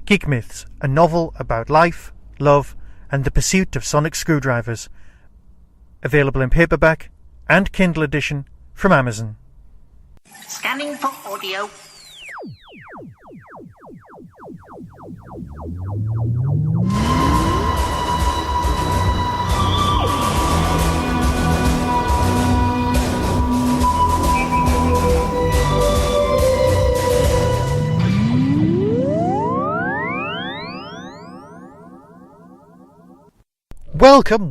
Geek Myths, a novel about life, love, and the pursuit of sonic screwdrivers. Available in paperback and Kindle edition from Amazon. Scanning for audio.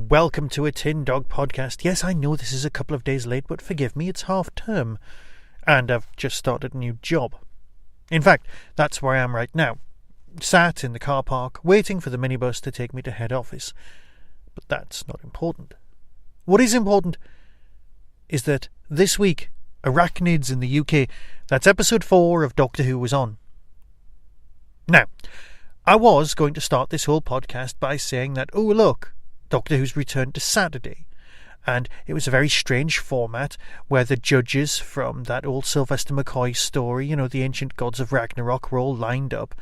Welcome to a Tin Dog podcast. Yes, I know this is a couple of days late, but forgive me, it's half term. And I've just started a new job. In fact, that's where I am right now. Sat in the car park, waiting for the minibus to take me to head office. But that's not important. What is important is that this week, Arachnids in the UK, that's episode 4 of Doctor Who was on. Now, I was going to start this whole podcast by saying that, oh look, Doctor Who's returned to Saturday. And it was a very strange format where the judges from that old Sylvester McCoy story, you know, the ancient gods of Ragnarok, were all lined up.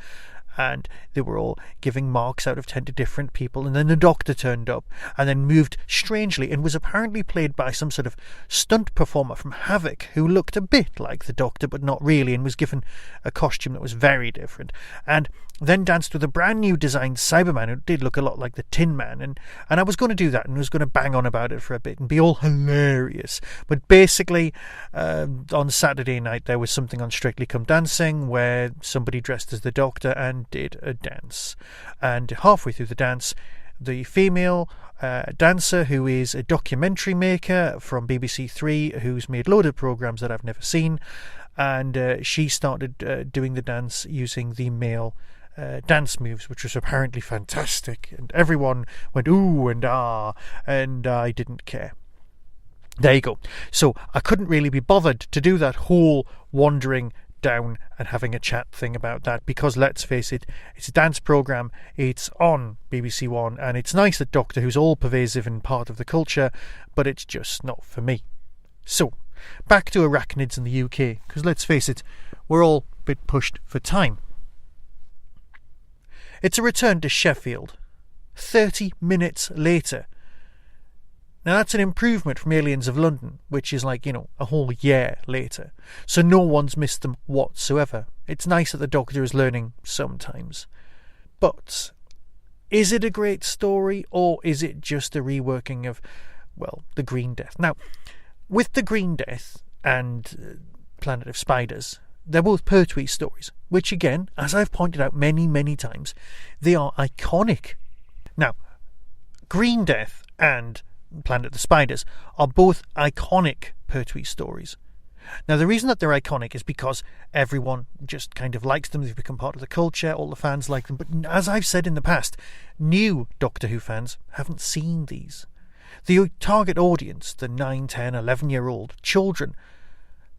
And they were all giving marks out of 10 to different people. And then the Doctor turned up and then moved strangely and was apparently played by some sort of stunt performer from Havoc who looked a bit like the Doctor but not really, and was given a costume that was very different. And then danced with a brand new designed Cyberman who did look a lot like the Tin Man. And I was going to do that and was going to bang on about it for a bit and be all hilarious. But basically, on Saturday night there was something on Strictly Come Dancing where somebody dressed as the Doctor and did a dance. And halfway through the dance, the female dancer, who is a documentary maker from BBC Three, who's made loads of programmes that I've never seen, and she started doing the dance using the male dance moves, which was apparently fantastic, and everyone went ooh and ah, and I didn't care. There you go. So I couldn't really be bothered to do that whole wandering down and having a chat thing about that, because let's face it, it's a dance programme, it's on BBC One, and it's nice that Doctor Who's all pervasive and part of the culture, but it's just not for me. So back to Arachnids in the UK, because let's face it, we're all a bit pushed for time. It's a return to Sheffield 30 minutes later. Now that's an improvement from Aliens of London, which is like, a whole year later. So no one's missed them whatsoever. It's nice that the Doctor is learning sometimes. But is it a great story, or is it just a reworking of, the Green Death? Now, with the Green Death and Planet of Spiders, they're both Pertwee stories, which again, as I've pointed out many, many times, they are iconic. Now, Green Death and Planet of the Spiders are both iconic Pertwee stories. Now, the reason that they're iconic is because everyone just kind of likes them. They've become part of the culture. All the fans like them. But as I've said in the past, new Doctor Who fans haven't seen these. The target audience, the 9, 10, 11-year-old children,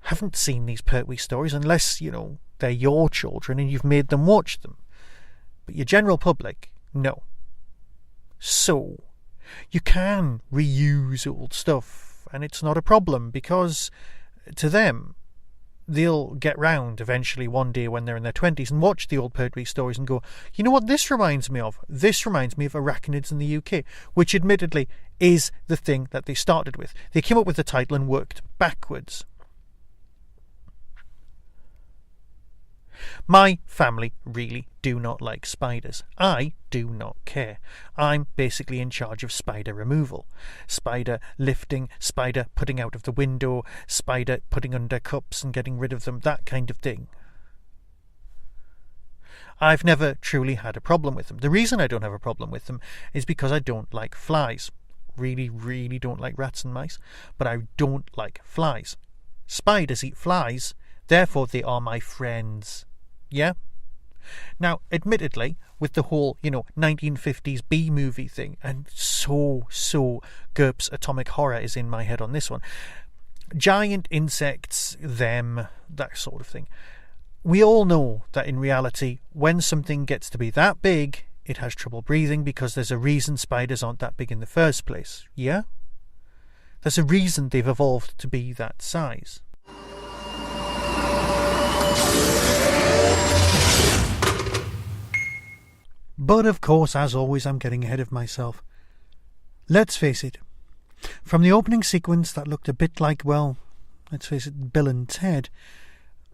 haven't seen these Pertwee stories unless, they're your children and you've made them watch them. But your general public, no. So you can reuse old stuff, and it's not a problem, because to them, they'll get round eventually one day when they're in their 20s and watch the old Pertwee stories and go, you know what this reminds me of? This reminds me of Arachnids in the UK, which admittedly is the thing that they started with. They came up with the title and worked backwards. My family really do not like spiders. I do not care. I'm basically in charge of spider removal. Spider lifting, spider putting out of the window, spider putting under cups and getting rid of them, that kind of thing. I've never truly had a problem with them. The reason I don't have a problem with them is because I don't like flies. Really, really don't like rats and mice, but I don't like flies. Spiders eat flies, therefore they are my friends. Yeah? Now, admittedly, with the whole, 1950s B-movie thing, and so GURPS Atomic Horror is in my head on this one. Giant insects, them, that sort of thing. We all know that in reality, when something gets to be that big, it has trouble breathing, because there's a reason spiders aren't that big in the first place. Yeah? There's a reason they've evolved to be that size. But of course, as always, I'm getting ahead of myself. Let's face it, from the opening sequence that looked a bit like, well, let's face it, Bill and Ted.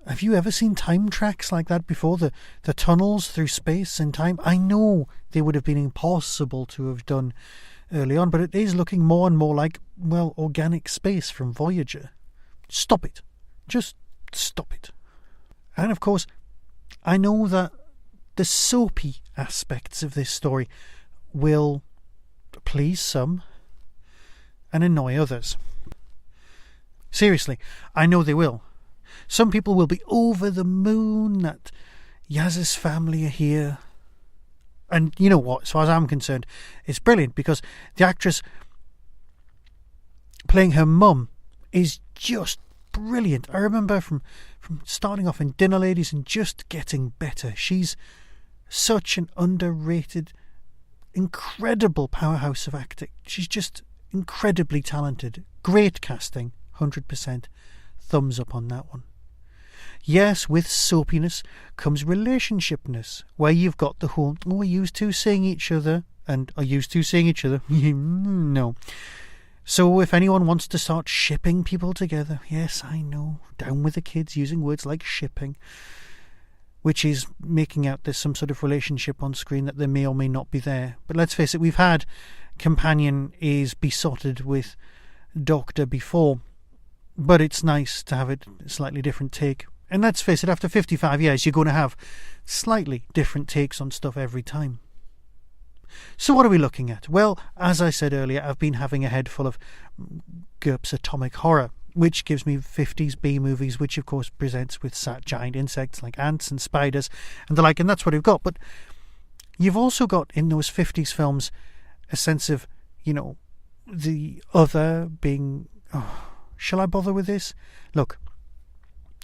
Have you ever seen time tracks like that before? The tunnels through space and time? I know they would have been impossible to have done early on, but it is looking more and more like, well, organic space from Voyager. Stop it. Just stop it. And of course, I know that the soapy aspects of this story will please some and annoy others. Seriously, I know they will. Some people will be over the moon that Yaz's family are here. And you know what, as far as I'm concerned, it's brilliant because the actress playing her mum is just brilliant. I remember from starting off in Dinner Ladies and just getting better. She's such an underrated, incredible powerhouse of acting. She's just incredibly talented. Great casting, 100%. Thumbs up on that one. Yes, with soapiness comes relationshipness, where you've got the whole, are you two seeing each other? And are you two seeing each other? No. So if anyone wants to start shipping people together, yes, I know, down with the kids using words like shipping, which is making out there's some sort of relationship on screen that there may or may not be there. But let's face it, we've had Companion is besotted with Doctor before, but it's nice to have a slightly different take. And let's face it, after 55 years, you're going to have slightly different takes on stuff every time. So what are we looking at? Well, as I said earlier, I've been having a head full of GURPS Atomic Horror, which gives me 50s B movies, which of course presents with giant insects like ants and spiders and the like, and that's what we've got. But you've also got in those 50s films a sense of, the other being... shall I bother with this? Look,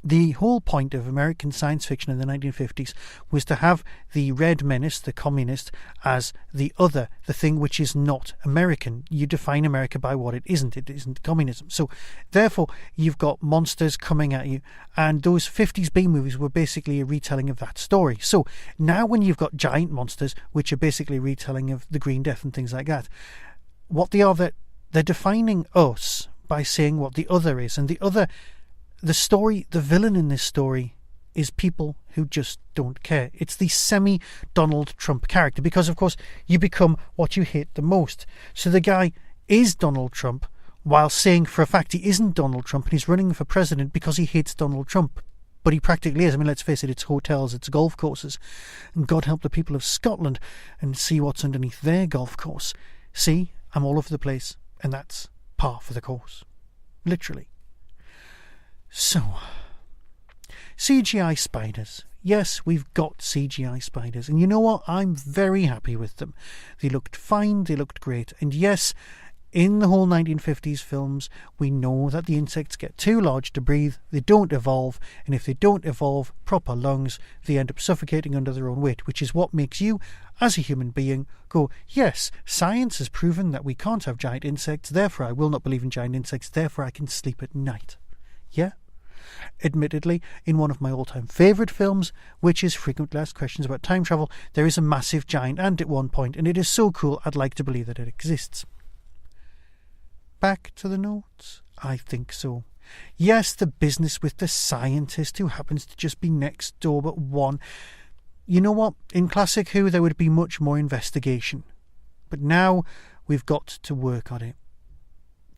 the whole point of American science fiction in the 1950s was to have the Red Menace, the communist, as the other, the thing which is not American. You define America by what it isn't. It isn't communism. So, therefore, you've got monsters coming at you, and those 50s B movies were basically a retelling of that story. So, now when you've got giant monsters, which are basically a retelling of the Green Death and things like that, what they are, they're defining us by saying what the other is, and the story, the villain in this story is people who just don't care. It's the semi-Donald Trump character, because of course you become what you hate the most. So the guy is Donald Trump while saying for a fact he isn't Donald Trump, and he's running for president because he hates Donald Trump. But he practically is. I mean, let's face it, it's hotels, it's golf courses, and God help the people of Scotland and see what's underneath their golf course. See, I'm all over the place, and that's par for the course. Literally. So, CGI spiders. Yes, we've got CGI spiders. And you know what? I'm very happy with them. They looked fine, they looked great. And yes, in the whole 1950s films, we know that the insects get too large to breathe, they don't evolve, and if they don't evolve proper lungs, they end up suffocating under their own weight, which is what makes you, as a human being, go, yes, science has proven that we can't have giant insects, therefore I will not believe in giant insects, therefore I can sleep at night. Yeah? Admittedly, in one of my all-time favourite films, which is Frequently Asked Questions About Time Travel, there is a massive giant ant at one point, and it is so cool I'd like to believe that it exists. Back to the notes? I think so. Yes, the business with the scientist who happens to just be next door but one. You know what? In classic Who, there would be much more investigation. But now we've got to work on it.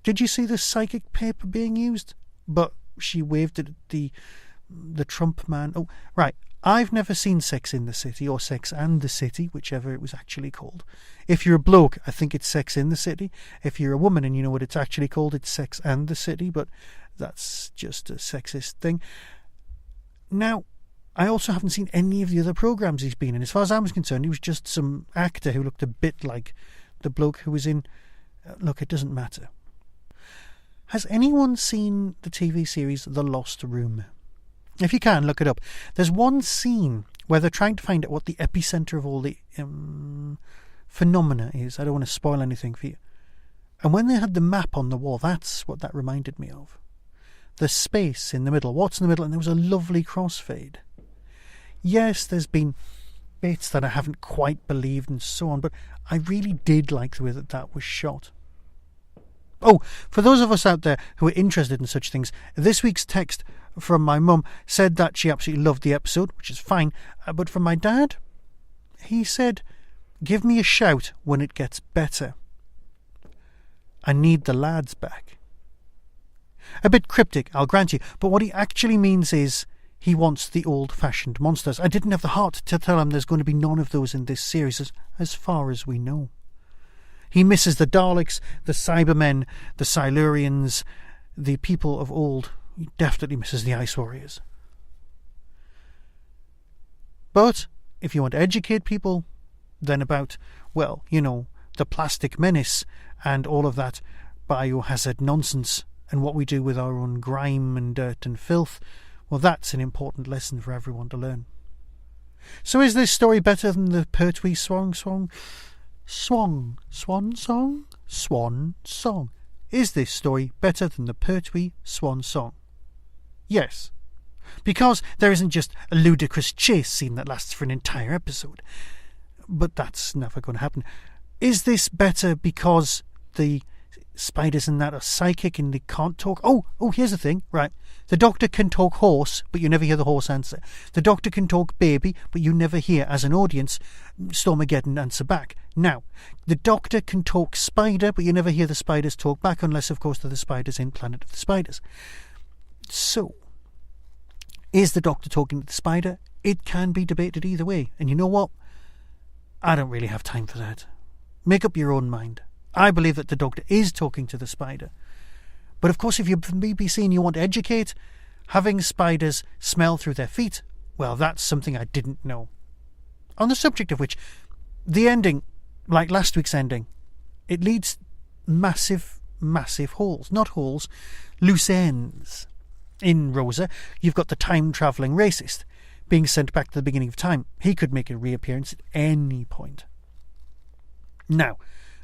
Did you see the psychic paper being used? But she waved it at the Trump man. Oh, right. I've never seen Sex in the City or Sex and the City, whichever it was actually called. If you're a bloke, I think it's Sex in the City. If you're a woman and you know what it's actually called, it's Sex and the City, but that's just a sexist thing. Now, I also haven't seen any of the other programmes he's been in. As far as I was concerned, he was just some actor who looked a bit like the bloke who was in... Look, it doesn't matter. Has anyone seen the TV series The Lost Room? If you can, look it up. There's one scene where they're trying to find out what the epicentre of all the phenomena is. I don't want to spoil anything for you. And when they had the map on the wall, that's what that reminded me of. The space in the middle. What's in the middle? And there was a lovely crossfade. Yes, there's been bits that I haven't quite believed and so on, but I really did like the way that was shot. Oh, for those of us out there who are interested in such things, this week's text from my mum said that she absolutely loved the episode, which is fine, but from my dad, he said, "Give me a shout when it gets better. I need the lads back." A bit cryptic, I'll grant you, but what he actually means is he wants the old-fashioned monsters. I didn't have the heart to tell him there's going to be none of those in this series, as far as we know. He misses the Daleks, the Cybermen, the Silurians, the people of old. He definitely misses the Ice Warriors. But if you want to educate people, then about, well, you know, the plastic menace and all of that biohazard nonsense and what we do with our own grime and dirt and filth, well, that's an important lesson for everyone to learn. So is this story better than the Pertwee Swan Song? Is this story better than the Pertwee Swan Song? Yes, because there isn't just a ludicrous chase scene that lasts for an entire episode. But that's never going to happen. Is this better because the spiders in that are psychic and they can't talk? Oh, here's the thing, right? The Doctor can talk horse, but you never hear the horse answer. The Doctor can talk baby, but you never hear, as an audience, Stormageddon answer back. Now, the Doctor can talk spider, but you never hear the spiders talk back, unless, of course, they're the spiders in Planet of the Spiders. So, is the Doctor talking to the spider? It can be debated either way. And you know what? I don't really have time for that. Make up your own mind. I believe that the Doctor is talking to the spider. But of course, if you're from BBC and you want to educate, having spiders smell through their feet, well, that's something I didn't know. On the subject of which, the ending, like last week's ending, it leads massive, massive holes. Not holes, loose ends. In Rosa, you've got the time-travelling racist being sent back to the beginning of time. He could make a reappearance at any point. Now,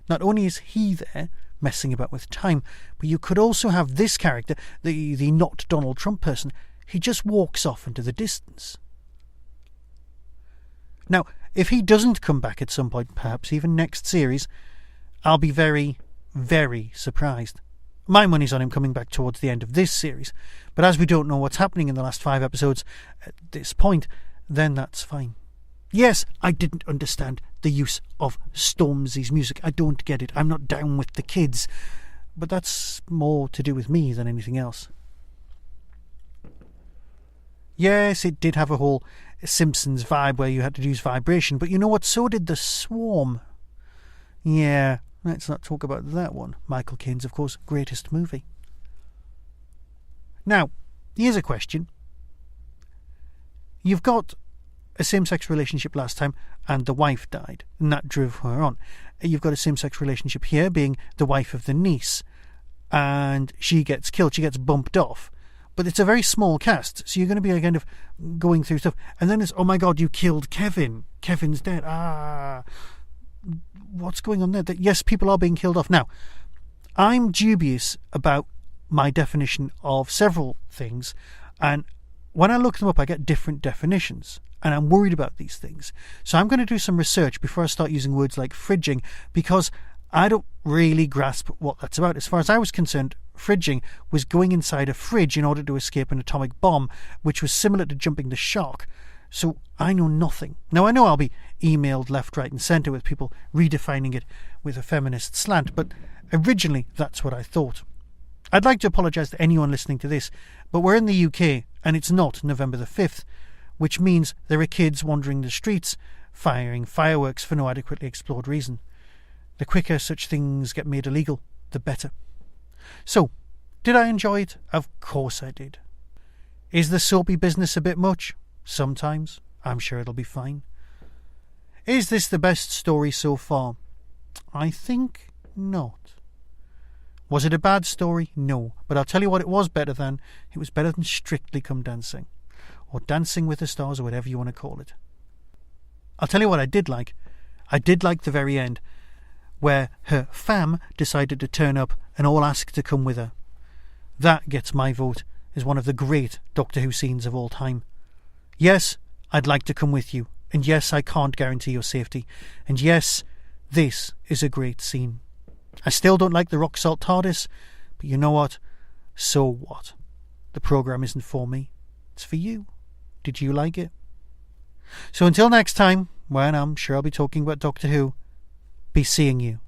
not only is he there, messing about with time, but you could also have this character, the not Donald Trump person. He just walks off into the distance. Now, if he doesn't come back at some point, perhaps even next series, I'll be very, very surprised. My money's on him coming back towards the end of this series, but as we don't know what's happening in the last 5 episodes at this point, then that's fine. Yes, I didn't understand the use of Stormzy's music. I don't get it. I'm not down with the kids. But that's more to do with me than anything else. Yes, it did have a whole Simpsons vibe where you had to use vibration, but you know what? So did The Swarm. Yeah, let's not talk about that one. Michael Caine's, of course, greatest movie. Now, here's a question. You've got a same-sex relationship last time and the wife died, and that drove her on. You've got a same-sex relationship here, being the wife of the niece, and she gets killed, she gets bumped off. But it's a very small cast, so you're going to be kind of going through stuff. And then it's, oh my God, you killed Kevin. Kevin's dead. What's going on there? Yes, people are being killed off. Now, I'm dubious about my definition of several things, and when I look them up, I get different definitions. And I'm worried about these things. So I'm going to do some research before I start using words like fridging, because I don't really grasp what that's about. As far as I was concerned, fridging was going inside a fridge in order to escape an atomic bomb, which was similar to jumping the shark. So I know nothing. Now, I know I'll be emailed left, right and centre with people redefining it with a feminist slant, but originally that's what I thought. I'd like to apologise to anyone listening to this, but we're in the UK and it's not November the 5th, which means there are kids wandering the streets, firing fireworks for no adequately explored reason. The quicker such things get made illegal, the better. So, did I enjoy it? Of course I did. Is the soapy business a bit much? Sometimes. I'm sure it'll be fine. Is this the best story so far? I think not. Was it a bad story? No. But I'll tell you what it was better than. It was better than Strictly Come Dancing. Or Dancing with the Stars, or whatever you want to call it. I'll tell you what I did like. I did like the very end, where her fam decided to turn up and all ask to come with her. That gets my vote as one of the great Doctor Who scenes of all time. Yes, I'd like to come with you, And yes, I can't guarantee your safety. And yes, this is a great scene. I still don't like the rock salt TARDIS, but you know what? So what? The programme isn't for me. It's for you. Did you like it? So until next time, when I'm sure I'll be talking about Doctor Who, be seeing you.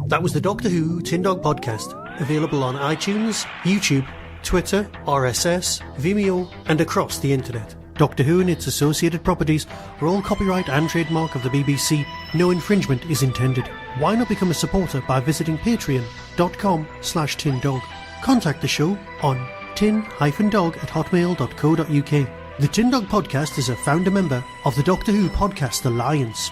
That was the Doctor Who Tin Dog Podcast, available on iTunes, YouTube, Twitter, RSS, Vimeo, and across the internet. Doctor Who and its associated properties are all copyright and trademark of the BBC. No infringement is intended. Why not become a supporter by visiting patreon.com/tindog. Contact the show on tin-dog@hotmail.co.uk. The Tin Dog Podcast is a founder member of the Doctor Who Podcast Alliance.